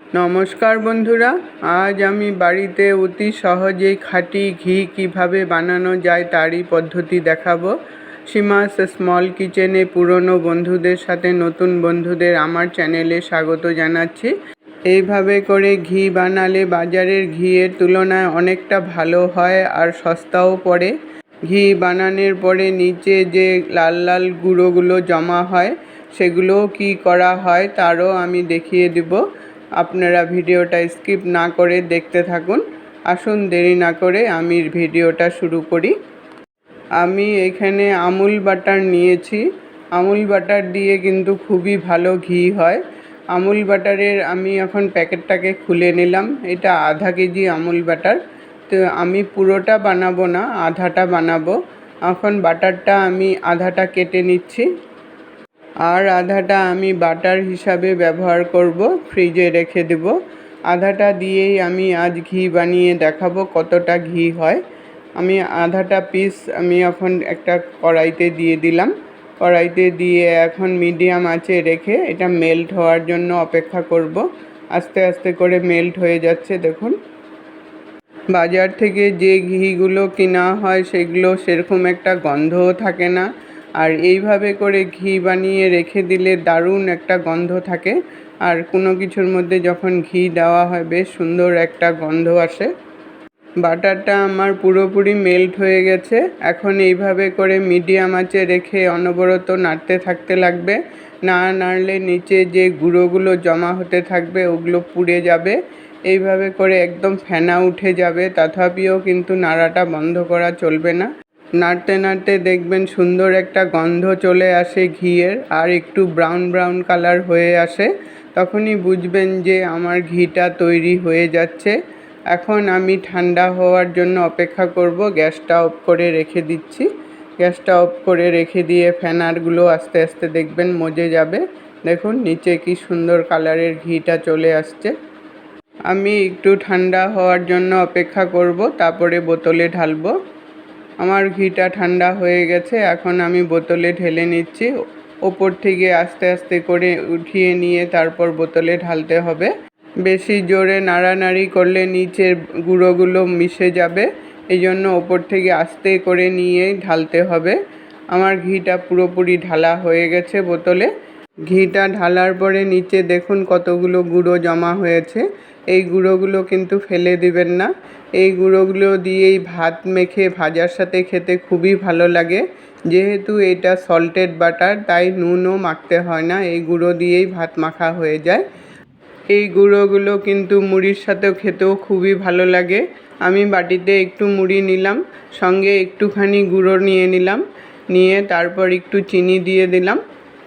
নমস্কার বন্ধুরা, আজ আমি বাড়িতে অতি সহজেই খাঁটি ঘি কিভাবে বানানো যায় তারই পদ্ধতি দেখাবো। সীমাস স্মল কিচেনে পুরনো বন্ধুদের সাথে নতুন বন্ধুদের আমার চ্যানেলে স্বাগত জানাচ্ছি। এইভাবে করে ঘি বানালে বাজারের ঘিয়ের তুলনায় অনেকটা ভালো হয় আর সস্তাও পড়ে। ঘি বানানোর পরে নিচে যে লাল লাল গুঁড়োগুলো জমা হয় সেগুলোও কি করা হয় তারও আমি দেখিয়ে দেব। আপনারা ভিডিওটা স্কিপ না করে দেখতে থাকুন। আসুন দেরি না করে আমি ভিডিওটা শুরু করি। আমি এখানে আমুল বাটার নিয়েছি। আমুল বাটার দিয়ে কিন্তু খুবই ভালো ঘি হয়। আমুল বাটারের আমি এখন প্যাকেটটাকে খুলে নিলাম। এটা আধা কেজি আমুল বাটার। তো আমি পুরোটা বানাবো না, আধাটা বানাবো। এখন বাটারটা আমি আধাটা কেটে নিচ্ছি, আর আধাটা আমি বাটার হিসাবে ব্যবহার করব, ফ্রিজে রেখে দেব। আধাটা দিয়েই আমি আজ ঘি বানিয়ে দেখাবো কতটা ঘি হয়। আমি আধাটা পিস আমি এখন একটা কড়াইতে দিয়ে দিলাম। কড়াইতে দিয়ে এখন মিডিয়াম আঁচে রেখে এটা মেল্ট হওয়ার জন্য অপেক্ষা করব। আস্তে আস্তে করে মেল্ট হয়ে যাচ্ছে দেখুন। বাজার থেকে যে ঘিগুলো কেনা হয় সেগুলো সেরকম একটা গন্ধও থাকে না, আর এইভাবে করে ঘি বানিয়ে রেখে দিলে দারুণ একটা গন্ধ থাকে। আর কোনো কিছুর মধ্যে যখন ঘি দেওয়া হয় বেশ সুন্দর একটা গন্ধ আসে। বাটারটা আমার পুরোপুরি মেল্ট হয়ে গেছে। এখন এইভাবে করে মিডিয়াম আঁচে রেখে অনবরত নাড়তে থাকতে লাগবে। না নাড়লে নিচে যে গুঁড়োগুলো জমা হতে থাকবে ওগুলো পুড়ে যাবে। এইভাবে করে একদম ফেনা উঠে যাবে, তথাপিও কিন্তু নাড়াটা বন্ধ করা চলবে না। নাড়তে নাড়তে দেখবেন সুন্দর একটা গন্ধ চলে আসে ঘিয়ের, আর একটু ব্রাউন ব্রাউন কালার হয়ে আসে। তখনই বুঝবেন যে আমার ঘিটা তৈরি হয়ে যাচ্ছে। এখন আমি ঠান্ডা হওয়ার জন্য অপেক্ষা করব। গ্যাসটা অফ করে রেখে দিচ্ছি। গ্যাসটা অফ করে রেখে দিয়ে ফেনারগুলো আস্তে আস্তে দেখবেন মজে যাবে। দেখুন নিচে কি সুন্দর কালারের ঘিটা চলে আসছে। আমি একটু ঠান্ডা হওয়ার জন্য অপেক্ষা করব, তারপরে বোতলে ঢালবো। আমার ঘিটা ঠান্ডা হয়ে গেছে, এখন আমি বোতলে ঢেলে নিচ্ছি। ওপর থেকে আস্তে আস্তে করে উঠিয়ে নিয়ে তারপর বোতলে ঢালতে হবে। বেশি জোরে নাড়ানাড়ি করলে নিচের গুঁড়োগুলো মিশে যাবে, এই জন্য ওপর থেকে আস্তে করে নিয়ে ঢালতে হবে। আমার ঘিটা পুরোপুরি ঢালা হয়ে গেছে বোতলে। ঘিটা ঢালার পরে নিচে দেখুন কতগুলো গুঁড়ো জমা হয়েছে। এই গুঁড়োগুলো কিন্তু ফেলে দিবেন না। এই গুঁড়োগুলো দিয়েই ভাত মেখে ভাজার সাথে খেতে খুবই ভালো লাগে। যেহেতু এটা সল্টেড বাটার তাই নুনও মাখতে হয় না, এই গুঁড়ো দিয়েই ভাত মাখা হয়ে যায়। এই গুঁড়োগুলো কিন্তু মুড়ির সাথেও খেতেও খুবই ভালো লাগে। আমি বাটিতে একটু মুড়ি নিলাম, সঙ্গে একটুখানি গুঁড়ো নিয়ে নিলাম, নিয়ে তারপর একটু চিনি দিয়ে দিলাম।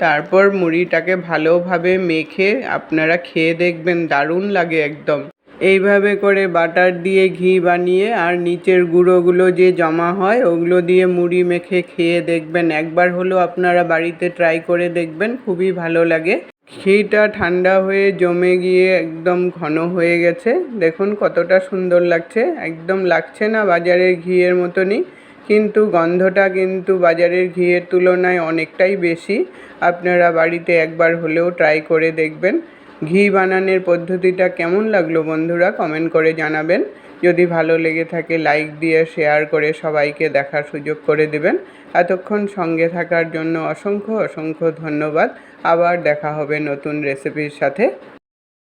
তারপর মুড়িটাকে ভালোভাবে মেখে আপনারা খেয়ে দেখবেন, দারুণ লাগে একদম। এইভাবে করে বাটার দিয়ে ঘি বানিয়ে আর নিচের গুঁড়োগুলো যে জমা হয় ওগুলো দিয়ে মুড়ি মেখে খেয়ে দেখবেন। একবার হলেও আপনারা বাড়িতে ট্রাই করে দেখবেন, খুবই ভালো লাগে। ঘিটা ঠান্ডা হয়ে জমে গিয়ে একদম ঘন হয়ে গেছে। দেখুন কতটা সুন্দর লাগছে। একদম লাগছে না বাজারের ঘিয়ের মতনই, কিন্তু গন্ধটা কিন্তু বাজারের ঘিয়ের তুলনায় অনেকটাই বেশি। আপনারা বাড়িতে একবার হলেও ট্রাই করে দেখবেন। ঘি বানানোর পদ্ধতিটা কেমন লাগলো বন্ধুরা কমেন্ট করে জানাবেন। যদি ভালো লেগে থাকে লাইক দিয়ে শেয়ার করে সবাইকে দেখার সুযোগ করে দেবেন। এতক্ষণ সঙ্গে থাকার জন্য অসংখ্য অসংখ্য ধন্যবাদ। আবার দেখা হবে নতুন রেসিপির সাথে।